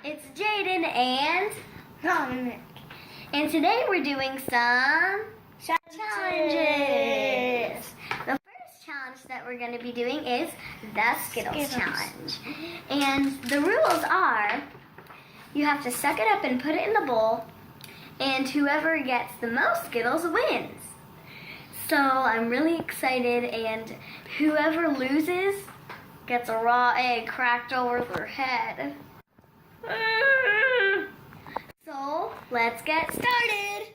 it's Jaden and Dominic. And today we're doing some challenges. The first challenge that we're going to be doing is the Skittles challenge. And the rules are you have to suck it up and put it in the bowl, and whoever gets the most Skittles wins. So I'm really excited, and whoever loses gets a raw egg cracked over their head. So let's get started.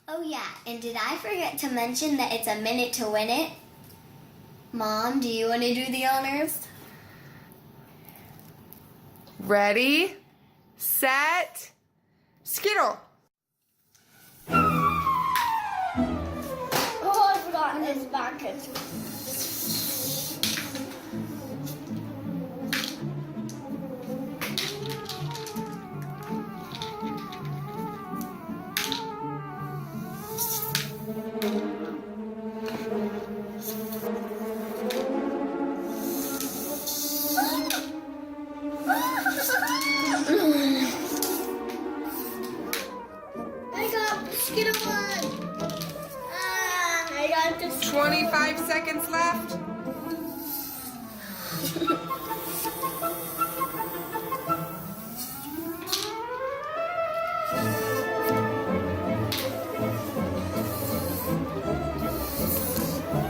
Oh yeah, and did I forget to mention that it's a minute to win it? Mom, do you want to do the honors? Ready, set, Skittle. Oh, I forgot this bucket. I got the Skittle one. I got this. 25 seconds left.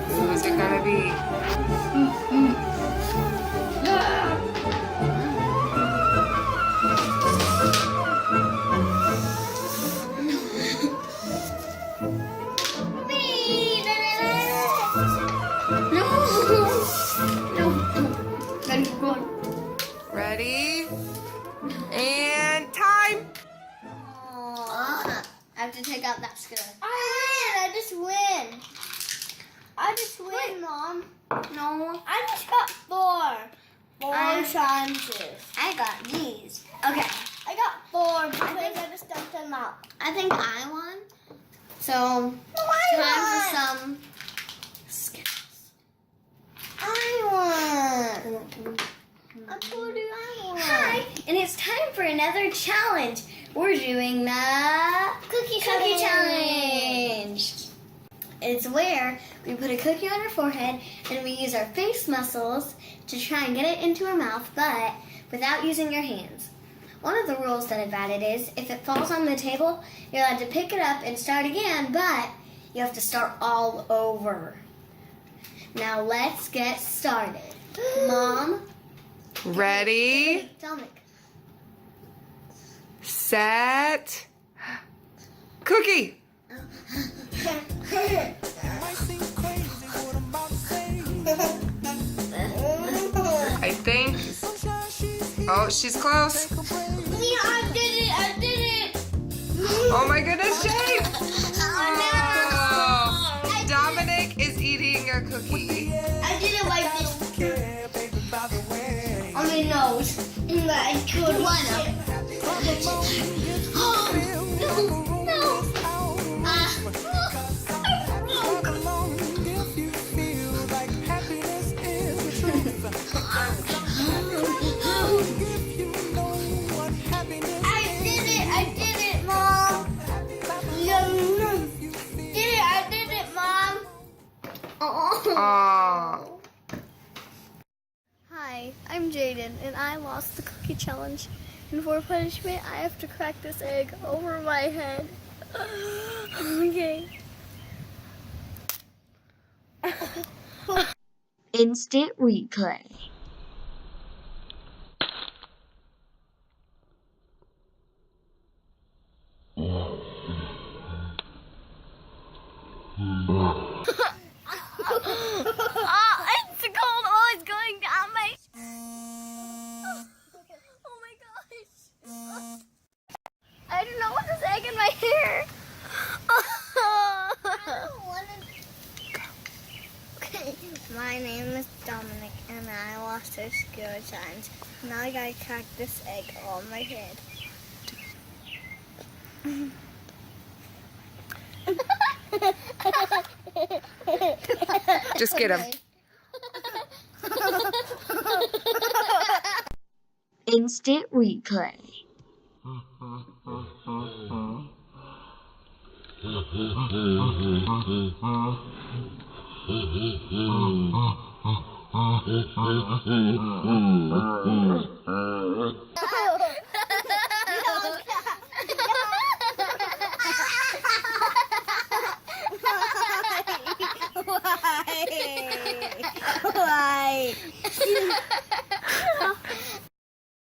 Who's it gonna be? Ready? And time. I have to take out that Skittle. I just win, Mom. No. I just got four. Four chances. I got these. Okay. I got four because I just dumped them out. I think I won. So, time for some Skittles. I won. I told you I won. Hi, and it's time for another challenge. We're doing the cookie challenge. It's where we put a cookie on our forehead and we use our face muscles to try and get it into our mouth, but without using your hands. One of the rules that I've added is if it falls on the table, you're allowed to pick it up and start again, but you have to start all over. Now let's get started. Mom. Ready, Dominic. set, cookie. I think. Oh, she's close. Yeah, I did it. Oh my goodness, Jade. Oh, no. Dominic is eating a cookie. I didn't wipe this on my nose. I could one of it. Oh, no. I did it, Mom. I did it, Mom. Oh. Hi, I'm Jaden, and I lost the cookie challenge. And for punishment, I have to crack this egg over my head. Okay. Instant replay. It's cold. Oh, it's going down my. Oh my gosh. I don't know what this egg in my hair. Okay. My name is Dominic, and I lost a Skittle challenge. Now I gotta crack this egg on my head. Just get him. Instant replay.